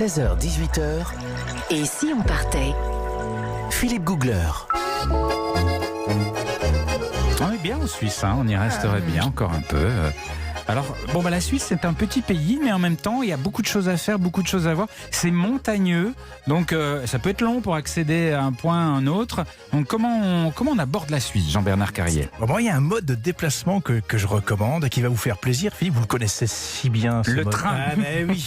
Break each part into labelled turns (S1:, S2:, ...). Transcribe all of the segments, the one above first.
S1: 16h-18h,
S2: Et si on partait?
S1: Philippe Googler.
S3: On est bien en Suisse, on y resterait bien encore un peu. Alors, la Suisse, c'est un petit pays, mais en même temps, il y a beaucoup de choses à faire, beaucoup de choses à voir. C'est montagneux, donc ça peut être long pour accéder à un point à un autre. Donc, comment on aborde la Suisse, Jean-Bernard Carrier?
S4: Moi, il y a un mode de déplacement que je recommande, qui va vous faire plaisir. Philippe, vous le connaissez si bien.
S3: Le train.
S4: Ah, mais oui,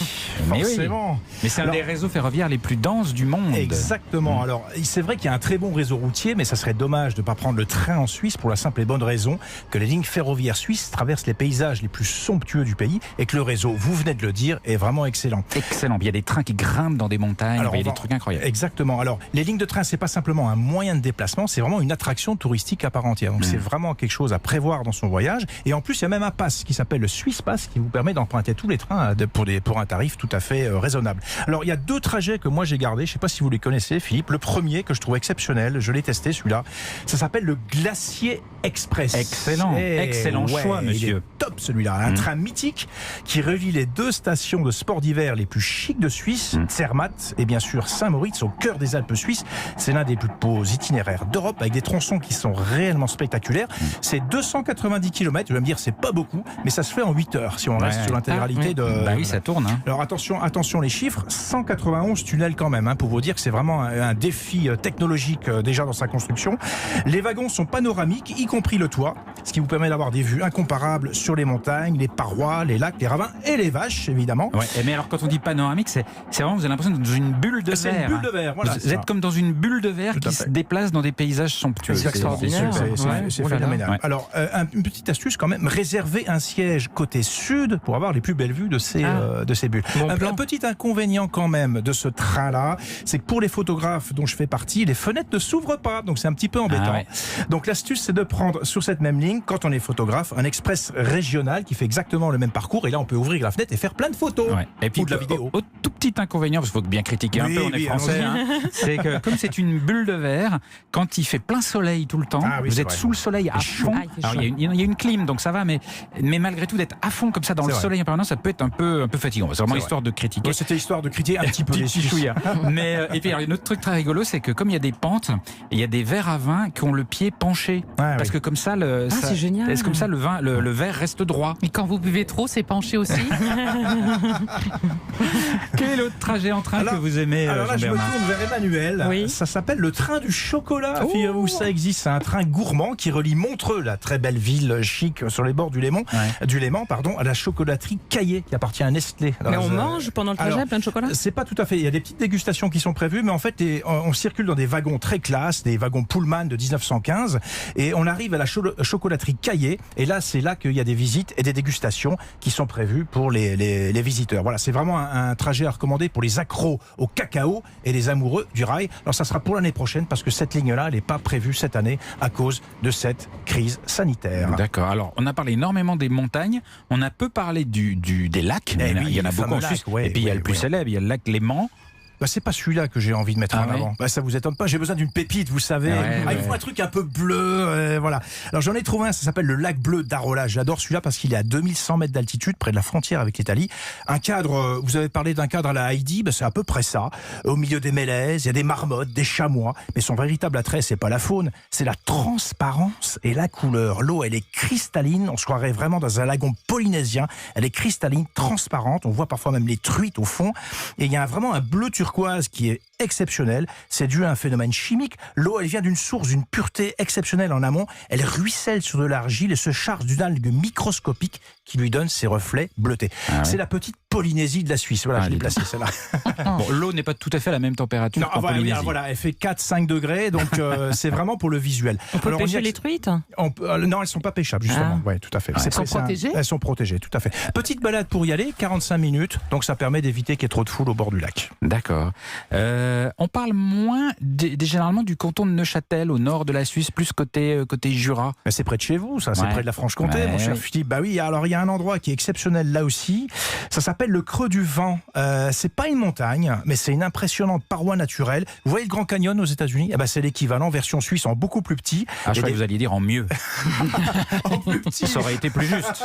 S4: forcément.
S3: Mais c'est un des réseaux ferroviaires les plus denses du monde.
S4: Exactement. Alors, c'est vrai qu'il y a un très bon réseau routier, mais ça serait dommage de ne pas prendre le train en Suisse pour la simple et bonne raison que les lignes ferroviaires suisses traversent les paysages les plus somptueux du pays et que le réseau, vous venez de le dire, est vraiment excellent.
S3: Excellent. Il y a des trains qui grimpent dans des montagnes. Il y a des trucs incroyables.
S4: Exactement. Alors, les lignes de train, c'est pas simplement un moyen de déplacement, c'est vraiment une attraction touristique à part entière. Donc, c'est vraiment quelque chose à prévoir dans son voyage. Et en plus, il y a même un pass qui s'appelle le Swiss Pass qui vous permet d'emprunter tous les trains pour un tarif tout à fait raisonnable. Alors, il y a deux trajets que moi j'ai gardés. Je sais pas si vous les connaissez, Philippe. Le premier que je trouve exceptionnel, je l'ai testé celui-là. Ça s'appelle le Glacier Express.
S3: Excellent. Excellent choix, monsieur.
S4: Il est top celui-là. Un train mythique qui relie les deux stations de sport d'hiver les plus chics de Suisse, Zermatt et bien sûr Saint-Moritz au cœur des Alpes suisses. C'est l'un des plus beaux itinéraires d'Europe avec des tronçons qui sont réellement spectaculaires. C'est 290 km, je vais me dire c'est pas beaucoup, mais ça se fait en 8 heures si on reste sur l'intégralité de...
S3: Bah oui, ça tourne.
S4: Alors attention les chiffres, 191 tunnels quand même, pour vous dire que c'est vraiment un défi technologique déjà dans sa construction. Les wagons sont panoramiques, y compris le toit, ce qui vous permet d'avoir des vues incomparables sur les montagnes, les parois, les lacs, les ravins et les vaches, évidemment.
S3: Ouais, mais alors quand on dit panoramique, c'est vraiment, vous avez l'impression d'être dans une bulle de verre.
S4: C'est une bulle de verre, voilà.
S3: Vous êtes comme dans une bulle de verre qui se déplace dans des paysages somptueux.
S4: C'est extraordinaire. C'est phénoménal.
S3: Ouais.
S4: Alors, une petite astuce quand même, réservez un siège côté sud pour avoir les plus belles vues de ces bulles. Un petit inconvénient quand même de ce train-là, c'est que pour les photographes dont je fais partie, les fenêtres ne s'ouvrent pas, donc c'est un petit peu embêtant. Donc l'astuce, c'est de prendre sur cette même ligne, quand on est photographe, un express régional qui fait exactement le même parcours, et là on peut ouvrir la fenêtre et faire plein de photos.
S3: Et puis
S4: ou de la vidéo.
S3: Tout petit inconvénient, parce qu'il faut bien critiquer un peu, on est français, c'est que comme c'est une bulle de verre, quand il fait plein soleil tout le temps, vous êtes sous le soleil à fond. Alors, il y a une clim, donc ça va, mais malgré tout d'être à fond comme ça dans le soleil en permanence, ça peut être un peu fatigant. C'est vraiment histoire de critiquer.
S4: C'était histoire de critiquer un petit peu les
S3: chouïa. Mais et puis alors, un autre truc très rigolo, c'est que comme il y a des pentes, il y a des verres à vin qui ont le pied penché, parce que comme ça
S2: c'est génial.
S3: Comme ça le verre reste droit.
S5: Et quand vous buvez trop, c'est penché aussi.
S3: Quel est l'autre trajet en train que vous aimez,
S4: alors là, je me
S3: Jean-Bernard?
S4: tourne vers Emmanuel.
S5: Oui.
S4: Ça s'appelle le train du chocolat. Figurez-vous, ça existe. C'est un train gourmand qui relie Montreux, la très belle ville chic sur les bords du Léman, à la chocolaterie Caillé qui appartient à Nestlé.
S5: Mais on mange pendant le trajet plein de chocolat?
S4: C'est pas tout à fait. Il y a des petites dégustations qui sont prévues, mais en fait, on circule dans des wagons très classe, des wagons Pullman de 1915, et on arrive à la chocolaterie Caillé. Et là, c'est là qu'il y a des visites et des dégustations qui sont prévues pour les visiteurs. Voilà, c'est vraiment un trajet à recommander pour les accros au cacao et les amoureux du rail. Alors ça sera pour l'année prochaine parce que cette ligne-là, elle n'est pas prévue cette année à cause de cette crise sanitaire.
S3: D'accord. Alors, on a parlé énormément des montagnes, on a peu parlé des lacs. Il y en a beaucoup en Suisse. Et puis il y a le plus célèbre, il y a le lac Léman.
S4: C'est pas celui-là que j'ai envie de mettre en avant. Ça vous étonne pas, j'ai besoin d'une pépite, vous savez. Il faut un truc un peu bleu, voilà. Alors j'en ai trouvé un, ça s'appelle le lac bleu d'Arola. J'adore celui-là parce qu'il est à 2100 mètres d'altitude, près de la frontière avec l'Italie. Un cadre, vous avez parlé d'un cadre à la Heidi, c'est à peu près ça. Au milieu des mélèzes, il y a des marmottes, des chamois. Mais son véritable attrait, c'est pas la faune, c'est la transparence et la couleur. L'eau, elle est cristalline, on se croirait vraiment dans un lagon polynésien. Elle est cristalline, transparente, on voit parfois même les truites au fond. Et il y a vraiment un bleu turquoise qui est exceptionnel. C'est dû à un phénomène chimique. L'eau, elle vient d'une source d'une pureté exceptionnelle en amont. Elle ruisselle sur de l'argile et se charge d'une algue microscopique qui lui donne ses reflets bleutés. C'est la petite Polynésie de la Suisse. Voilà, je l'ai placée celle-là.
S3: L'eau n'est pas tout à fait à la même température qu'en Polynésie.
S4: Voilà, elle fait 4-5 degrés, donc c'est vraiment pour le visuel.
S5: On peut pêcher les truites?
S4: Non, elles sont pas pêchables, justement. Oui, tout à fait.
S5: Elles sont protégées?
S4: Elles sont protégées, tout à fait. Petite balade pour y aller, 45 minutes, donc ça permet d'éviter qu'il y ait trop de foule au bord du lac.
S3: D'accord. On parle moins généralement du canton de Neuchâtel, au nord de la Suisse, plus côté Jura.
S4: Mais c'est près de chez vous, ça, c'est près de la Franche-Comté, mon cher Philippe. Bah oui, alors il y a un endroit qui est exceptionnel là aussi, ça s'appelle s'appelle le Creux du Vent. C'est pas une montagne, mais c'est une impressionnante paroi naturelle. Vous voyez le Grand Canyon aux États-Unis ? C'est l'équivalent, version suisse, en beaucoup plus petit.
S3: Je croyais que vous alliez dire en mieux.
S4: En plus petit.
S3: Ça aurait été plus juste.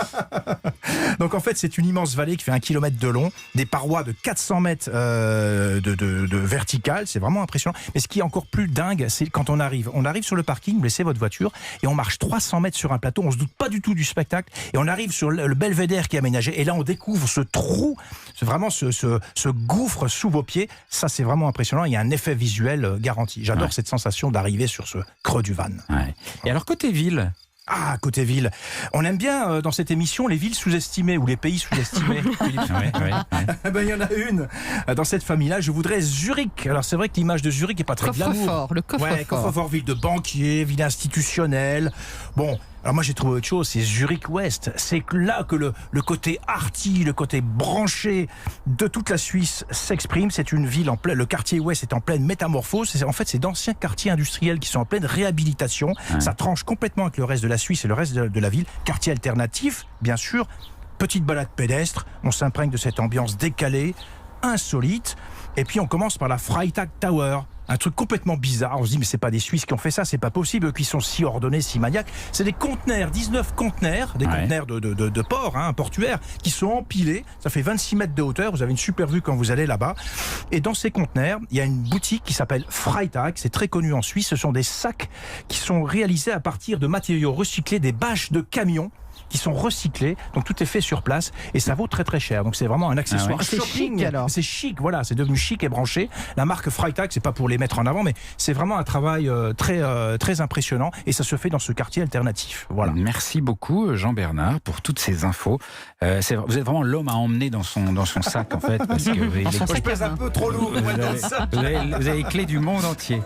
S4: Donc en fait, c'est une immense vallée qui fait 1 kilomètre de long, des parois de 400 mètres de verticale. C'est vraiment impressionnant. Mais ce qui est encore plus dingue, c'est quand on arrive. On arrive sur le parking, vous laissez votre voiture et on marche 300 mètres sur un plateau. On se doute pas du tout du spectacle et on arrive sur le belvédère qui est aménagé. Et là, on découvre ce trou, c'est vraiment ce gouffre sous vos pieds. Ça, c'est vraiment impressionnant. Il y a un effet visuel garanti. J'adore cette sensation d'arriver sur ce creux du Van.
S3: Ouais. Et alors, côté ville ?
S4: Ah, côté ville. On aime bien dans cette émission les villes sous-estimées ou les pays sous-estimés. Il y en a une. Dans cette famille-là, je voudrais Zurich. Alors c'est vrai que l'image de Zurich n'est pas très glamour.
S5: Coffre-fort, le coffre-fort.
S4: Coffre-fort, ville de banquier, ville institutionnelle. Bon, alors moi j'ai trouvé autre chose, c'est Zurich Ouest. C'est là que le côté arty, le côté branché de toute la Suisse s'exprime. C'est une ville le quartier Ouest est en pleine métamorphose. En fait, c'est d'anciens quartiers industriels qui sont en pleine réhabilitation. Ouais. Ça tranche complètement avec le reste de la Suisse et le reste de la ville. Quartier alternatif, bien sûr. Petite balade pédestre. On s'imprègne de cette ambiance décalée, insolite. Et puis on commence par la Freitag Tower. Un truc complètement bizarre. On se dit, mais c'est pas des Suisses qui ont fait ça, c'est pas possible, eux qui sont si ordonnés, si maniaques. C'est des conteneurs, 19 conteneurs, des conteneurs de port, portuaires, qui sont empilés. Ça fait 26 mètres de hauteur. Vous avez une super vue quand vous allez là-bas. Et dans ces conteneurs, il y a une boutique qui s'appelle Freitag. C'est très connu en Suisse. Ce sont des sacs qui sont réalisés à partir de matériaux recyclés, des bâches de camions qui sont recyclés, donc tout est fait sur place et ça vaut très très cher. Donc c'est vraiment un accessoire.
S5: C'est chic alors.
S4: C'est chic, voilà, c'est devenu chic et branché. La marque Freitag, c'est pas pour les mettre en avant, mais c'est vraiment un travail très impressionnant et ça se fait dans ce quartier alternatif. Voilà.
S3: Merci beaucoup Jean-Bernard pour toutes ces infos. Vous êtes vraiment l'homme à emmener dans son sac en fait, parce que
S4: Je pèse un peu trop lourd.
S3: Vous avez les clés du monde entier.